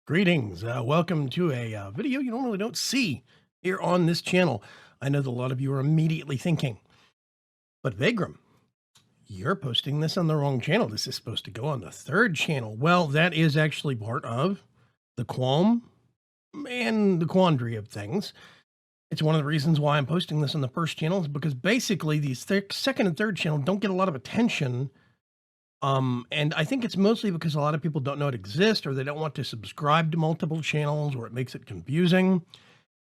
Greetings. Welcome to a video you normally don't see here on this channel. I know that a lot of you are immediately thinking, but Vaygrim, you're posting this on the wrong channel. This is supposed to go on the third channel. Well, that is actually part of the qualm and the quandary of things. It's one of the reasons why I'm posting this on the first channel is because basically these second and third channel don't get a lot of attention. And I think it's mostly because a lot of people don't know it exists or they don't want to subscribe to multiple channels or it makes it confusing.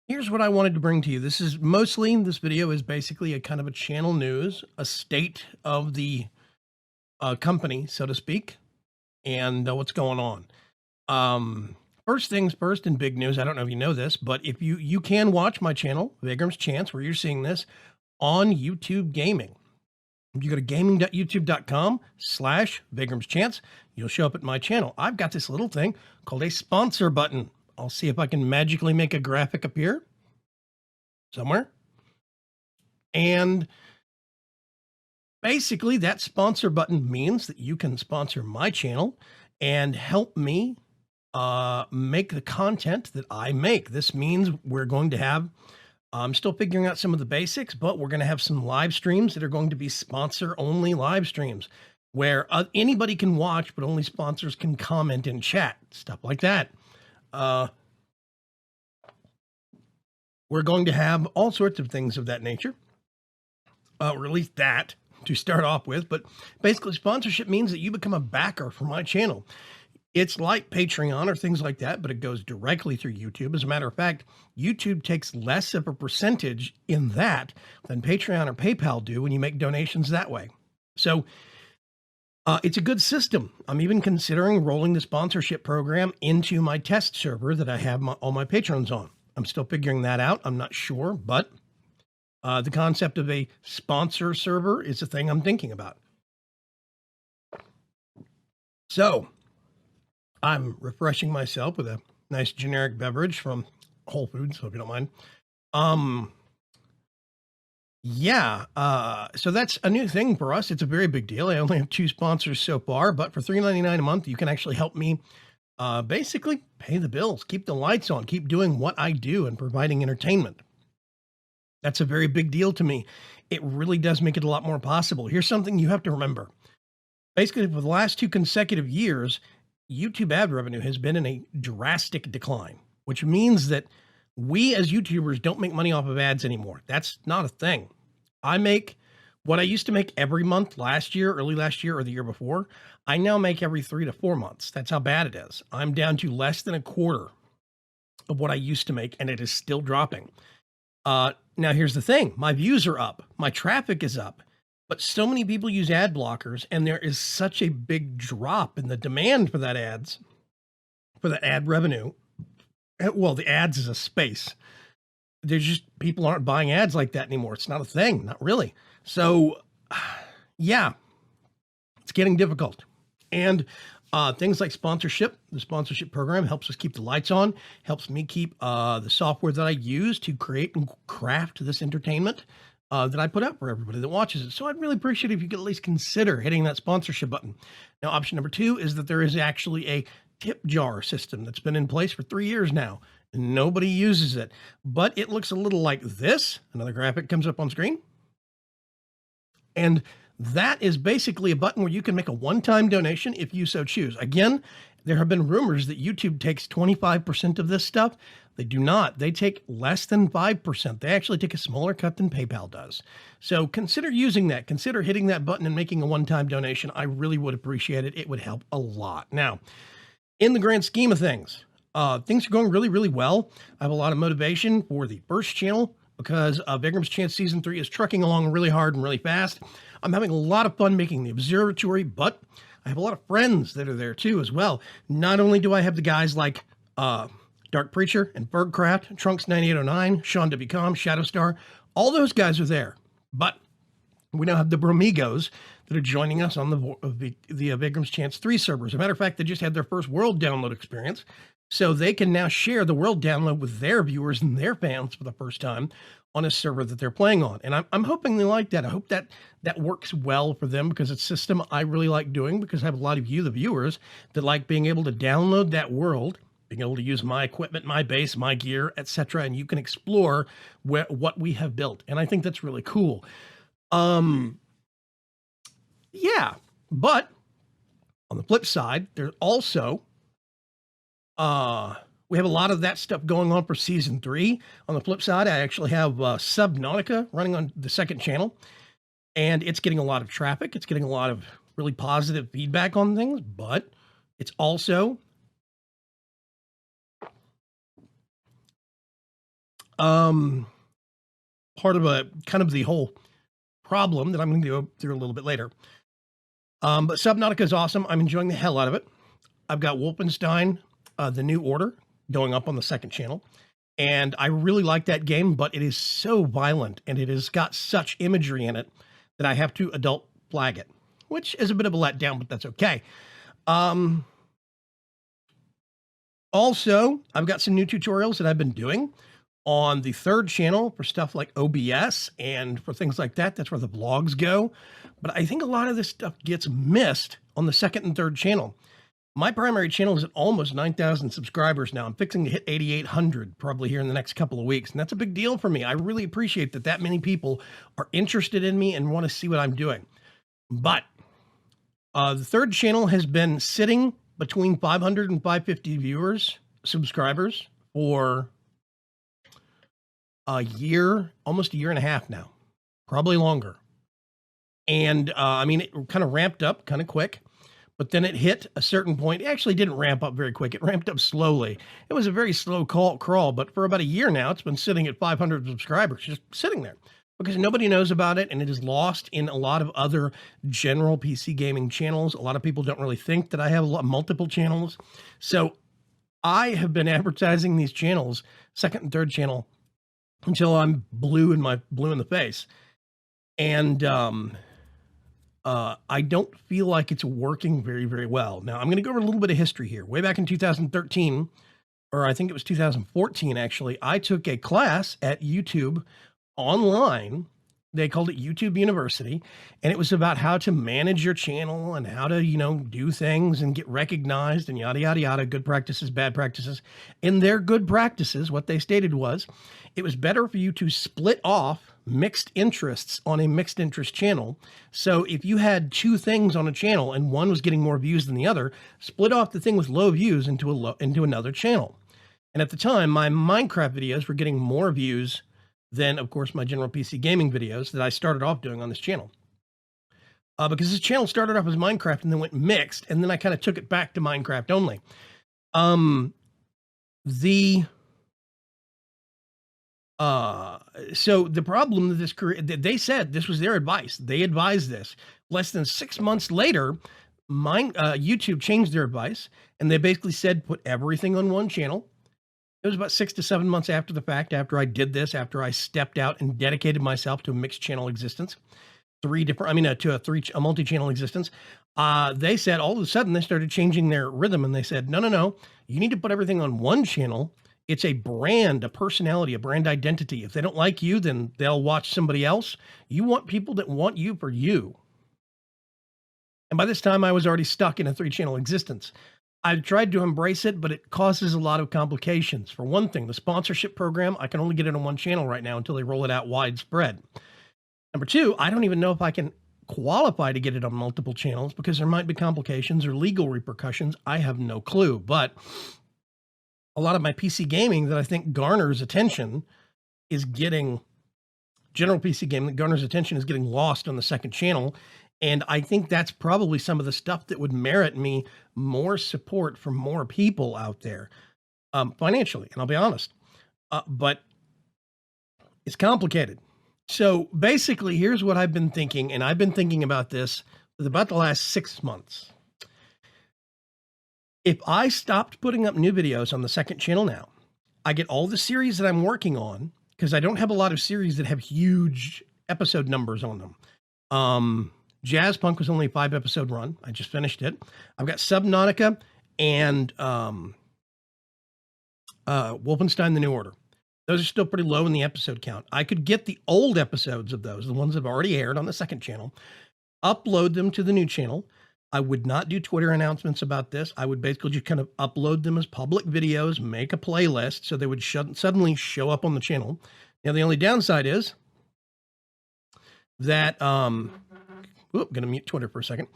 Here's what I wanted to bring to you. This video is basically a kind of a channel news, a state of the company, so to speak, and what's going on. First things first, in big news, I don't know if you know this, but if you can watch my channel, Vaygrim's Chance, where you're seeing this on YouTube Gaming. If you go to gaming.youtube.com/Vaygrim's Chance, you'll show up at my channel. I've got this little thing called a sponsor button. I'll see if I can magically make a graphic appear somewhere. And basically that sponsor button means that you can sponsor my channel and help me make the content that I make. This means we're going to have I'm still figuring out some of the basics, but we're going to have some live streams that are going to be sponsor-only live streams where anybody can watch, but only sponsors can comment and chat, stuff like that. We're going to have all sorts of things of that nature, or at least that to start off with. But basically, sponsorship means that you become a backer for my channel. It's like Patreon or things like that, but it goes directly through YouTube. As a matter of fact, YouTube takes less of a percentage in that than Patreon or PayPal do when you make donations that way. So it's a good system. I'm even considering rolling the sponsorship program into my test server that I have all my patrons on. I'm still figuring that out. I'm not sure, but the concept of a sponsor server is a thing I'm thinking about. So I'm refreshing myself with a nice generic beverage from Whole Foods, so if you don't mind. So that's a new thing for us. It's a very big deal. I only have 2 sponsors so far, but for $3.99 a month, you can actually help me basically pay the bills, keep the lights on, keep doing what I do and providing entertainment. That's a very big deal to me. It really does make it a lot more possible. Here's something you have to remember. Basically, for the last 2 consecutive years, YouTube ad revenue has been in a drastic decline, which means that we as YouTubers don't make money off of ads anymore. That's not a thing. I make what I used to make every month last year, early last year, or the year before. I now make every 3 to 4 months. That's how bad it is. I'm down to less than a quarter of what I used to make, and it is still dropping. Now, here's the thing. My views are up. My traffic is up. But so many people use ad blockers, and there is such a big drop in the demand for that for the ad revenue. Well, the ads is a space. There's just, people aren't buying ads like that anymore. It's not a thing, not really. So, yeah, it's getting difficult. And things like sponsorship, the sponsorship program helps us keep the lights on, helps me keep the software that I use to create and craft this entertainment that I put out for everybody that watches it. So I'd really appreciate it if you could at least consider hitting that sponsorship button. Now, option number 2 is that there is actually a tip jar system that's been in place for 3 years now. And nobody uses it, but it looks a little like this. Another graphic comes up on screen. And that is basically a button where you can make a one-time donation if you so choose. Again, there have been rumors that YouTube takes 25% of this stuff. They do not. They take less than 5%. They actually take a smaller cut than PayPal does. So consider using that. Consider hitting that button and making a one-time donation. I really would appreciate it. It would help a lot. Now, in the grand scheme of things are going really, really well. I have a lot of motivation for the first channel because Vaygrim's Chance Season 3 is trucking along really hard and really fast. I'm having a lot of fun making the observatory, but I have a lot of friends that are there too as well. Not only do I have the guys like Dark Preacher and Bergcraft, Trunks 9809, Sean WCom, Shadowstar, all those guys are there. But we now have the Bromigos that are joining us on the Vaygrim's Chance 3 server. As a matter of fact, they just had their first world download experience. So they can now share the world download with their viewers and their fans for the first time on a server that they're playing on. And I'm hoping they like that. I hope that works well for them because it's a system I really like doing because I have a lot of you, the viewers, that like being able to download that world being able to use my equipment, my base, my gear, etc., and you can explore what we have built, and I think that's really cool. Um, yeah, but on the flip side, there's also we have a lot of that stuff going on for season 3. On the flip side, I actually have Subnautica running on the second channel, and it's getting a lot of traffic. It's getting a lot of really positive feedback on things, but it's also part of a kind of the whole problem that I'm going to go through a little bit later. But Subnautica is awesome. I'm enjoying the hell out of it. I've got Wolfenstein, The New Order, going up on the second channel. And I really like that game, but it is so violent and it has got such imagery in it that I have to adult flag it, which is a bit of a letdown, but that's okay. Also, I've got some new tutorials that I've been doing on the third channel for stuff like OBS and for things like that. That's where the vlogs go. But I think a lot of this stuff gets missed on the second and third channel. My primary channel is at almost 9,000 subscribers now. I'm fixing to hit 8,800 probably here in the next couple of weeks. And that's a big deal for me. I really appreciate that many people are interested in me and want to see what I'm doing. But the third channel has been sitting between 500 and 550 subscribers for a year, almost a year and a half now, probably longer. And I mean, it kind of ramped up kind of quick, but then it hit a certain point. It actually didn't ramp up very quick. It ramped up slowly. It was a very slow crawl, but for about a year now, it's been sitting at 500 subscribers, just sitting there because nobody knows about it. And it is lost in a lot of other general PC gaming channels. A lot of people don't really think that I have multiple channels. So I have been advertising these channels, second and third channel, until I'm blue in the face. And I don't feel like it's working very, very well. Now, I'm going to go over a little bit of history here. Way back in 2013, or I think it was 2014, actually, I took a class at YouTube online. They called it YouTube University, and it was about how to manage your channel and how to, do things and get recognized and yada, yada, yada, good practices, bad practices. In their good practices, what they stated was, it was better for you to split off mixed interests on a mixed interest channel. So if you had two things on a channel and one was getting more views than the other, split off the thing with low views into another channel. And at the time, my Minecraft videos were getting more views than, of course, my general PC gaming videos that I started off doing on this channel. Because this channel started off as Minecraft and then went mixed, and then I kind of took it back to Minecraft only. So the problem that they said this was their advice. They advised this. Less than 6 months later, YouTube changed their advice, and they basically said, put everything on one channel. It was about 6 to 7 months after the fact, after I did this, after I stepped out and dedicated myself to a mixed channel existence, to a multi-channel existence. They said all of a sudden they started changing their rhythm, and they said, no, you need to put everything on one channel. It's a brand, a personality, a brand identity. If they don't like you, then they'll watch somebody else. You want people that want you for you. And by this time, I was already stuck in a 3-channel existence. I've tried to embrace it, but it causes a lot of complications. For one thing, the sponsorship program, I can only get it on one channel right now until they roll it out widespread. Number 2, I don't even know if I can qualify to get it on multiple channels because there might be complications or legal repercussions. I have no clue, but a lot of my PC gaming that I think garners attention is getting, general PC gaming that garners attention is getting lost on the second channel. And I think that's probably some of the stuff that would merit me more support from more people out there, financially, and I'll be honest. But it's complicated. So basically, here's what I've been thinking, and I've been thinking about this for about the last 6 months. If I stopped putting up new videos on the second channel now, I get all the series that I'm working on, because I don't have a lot of series that have huge episode numbers on them. Jazz Punk was only a 5-episode run. I just finished it. I've got Subnautica and Wolfenstein: The New Order. Those are still pretty low in the episode count. I could get the old episodes of those, the ones that have already aired on the second channel, upload them to the new channel. I would not do Twitter announcements about this. I would basically just kind of upload them as public videos, make a playlist so they would suddenly show up on the channel. Now, the only downside is that, gonna mute Twitter for a second.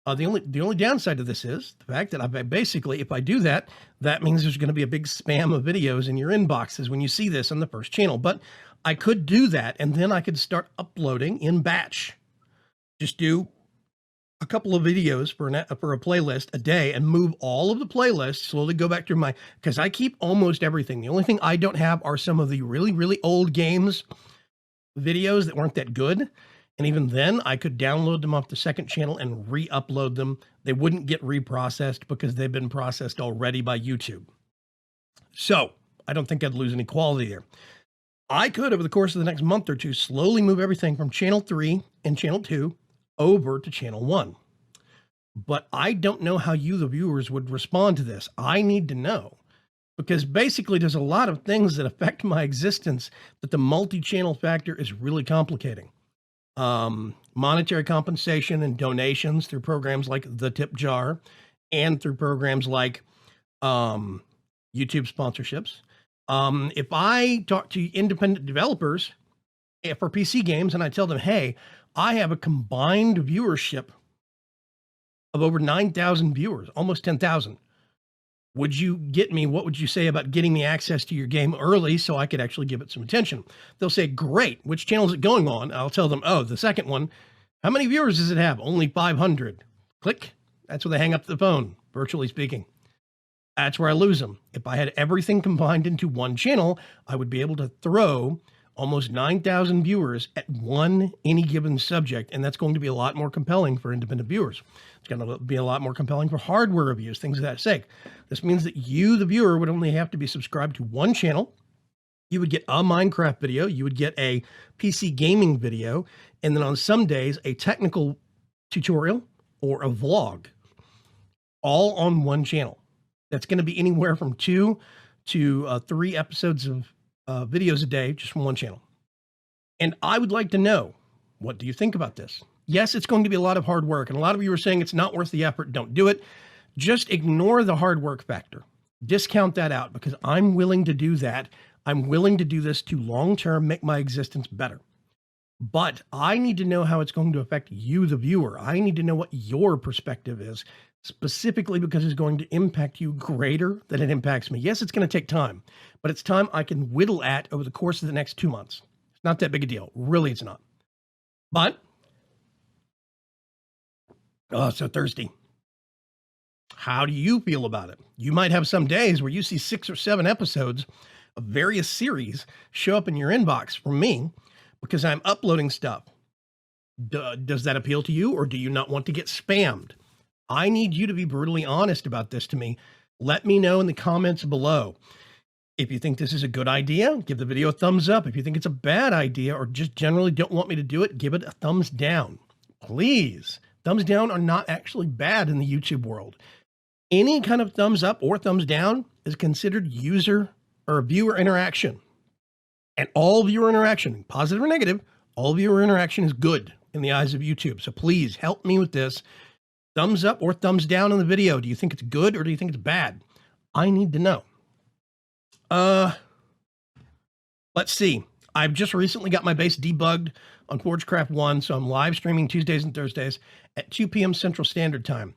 The only downside to this is the fact that I basically, if I do that, that means there's gonna be a big spam of videos in your inboxes when you see this on the first channel. But I could do that, and then I could start uploading in batch. Just do a couple of videos for a playlist a day and move all of the playlists, slowly go back through because I keep almost everything. The only thing I don't have are some of the really, really old games videos that weren't that good. And even then, I could download them off the second channel and re-upload them. They wouldn't get reprocessed because they've been processed already by YouTube. So I don't think I'd lose any quality there. I could, over the course of the next month or two, slowly move everything from channel 3 and channel 2 over to channel 1. But I don't know how you, the viewers, would respond to this. I need to know, because basically there's a lot of things that affect my existence that the multi-channel factor is really complicating. Monetary compensation and donations through programs like the Tip Jar and through programs like YouTube sponsorships. If I talk to independent developers for PC games and I tell them, hey, I have a combined viewership of over 9,000 viewers, almost 10,000. Would you get me? What would you say about getting me access to your game early so I could actually give it some attention? They'll say, great. Which channel is it going on? I'll tell them, oh, the second one. How many viewers does it have? Only 500. Click. That's where they hang up the phone, virtually speaking. That's where I lose them. If I had everything combined into one channel, I would be able to throw almost 9,000 viewers at any given subject, and that's going to be a lot more compelling for independent viewers. It's going to be a lot more compelling for hardware reviews, things of that sake. This means that you, the viewer, would only have to be subscribed to one channel. You would get a Minecraft video, you would get a PC gaming video, and then on some days, a technical tutorial or a vlog, all on one channel. That's going to be anywhere from 2 to 3 episodes of videos a day, just from one channel. And I would like to know, what do you think about this? Yes, it's going to be a lot of hard work, and a lot of you are saying it's not worth the effort. Don't do it. Just ignore the hard work factor. Discount that out, because I'm willing to do that. I'm willing to do this to long-term make my existence better. But I need to know how it's going to affect you, the viewer. I need to know what your perspective is, specifically because it's going to impact you greater than it impacts me. Yes, it's going to take time, but it's time I can whittle at over the course of the next 2 months. It's not that big a deal. Really, it's not. But, so thirsty. How do you feel about it? You might have some days where you see 6 or 7 episodes of various series show up in your inbox from me because I'm uploading stuff. Does that appeal to you, or do you not want to get spammed? I need you to be brutally honest about this to me. Let me know in the comments below. If you think this is a good idea, give the video a thumbs up. If you think it's a bad idea or just generally don't want me to do it, give it a thumbs down. Please. Thumbs down are not actually bad in the YouTube world. Any kind of thumbs up or thumbs down is considered user or viewer interaction. And all viewer interaction, positive or negative, all viewer interaction is good in the eyes of YouTube. So please help me with this. Thumbs up or thumbs down on the video. Do you think it's good or do you think it's bad? I need to know. Let's see. I've just recently got my base debugged on Forgecraft 1, so I'm live streaming Tuesdays and Thursdays at 2 p.m. Central Standard Time.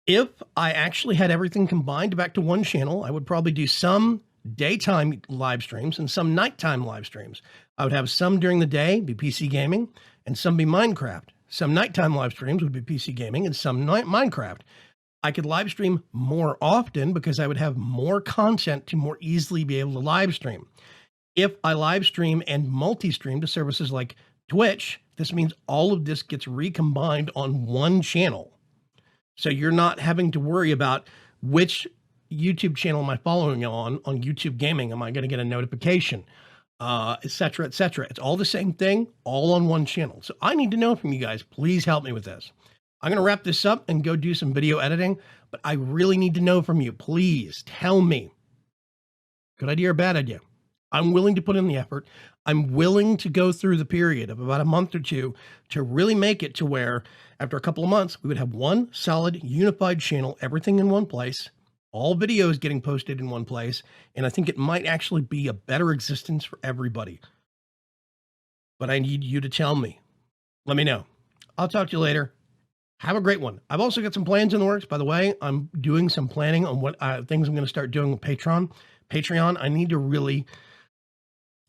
If I actually had everything combined back to one channel, I would probably do some daytime live streams and some nighttime live streams. I would have some during the day, be PC gaming, and some be Minecraft. Some nighttime live streams would be PC gaming and some Minecraft. I could live stream more often because I would have more content to more easily be able to live stream. If I live stream and multi-stream to services like Twitch, this means all of this gets recombined on one channel. So you're not having to worry about which YouTube channel am I following on YouTube Gaming. Am I going to get a notification? Et cetera, et cetera. It's all the same thing, all on one channel. So I need to know from you guys. Please help me with this. I'm going to wrap this up and go do some video editing, but I really need to know from you. Please tell me. Good idea or bad idea? I'm willing to put in the effort. I'm willing to go through the period of about a month or 2 to really make it to where after a couple of months, we would have one solid unified channel, everything in one place, all videos getting posted in one place, and I think it might actually be a better existence for everybody. But I need you to tell me. Let me know. I'll talk to you later. Have a great one. I've also got some plans in the works. By the way, I'm doing some planning on what things I'm going to start doing with Patreon. Patreon, I need to really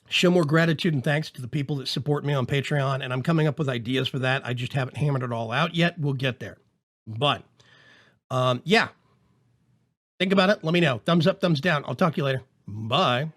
show more gratitude and thanks to the people that support me on Patreon, and I'm coming up with ideas for that. I just haven't hammered it all out yet. We'll get there. But yeah, think about it. Let me know. Thumbs up, thumbs down. I'll talk to you later. Bye.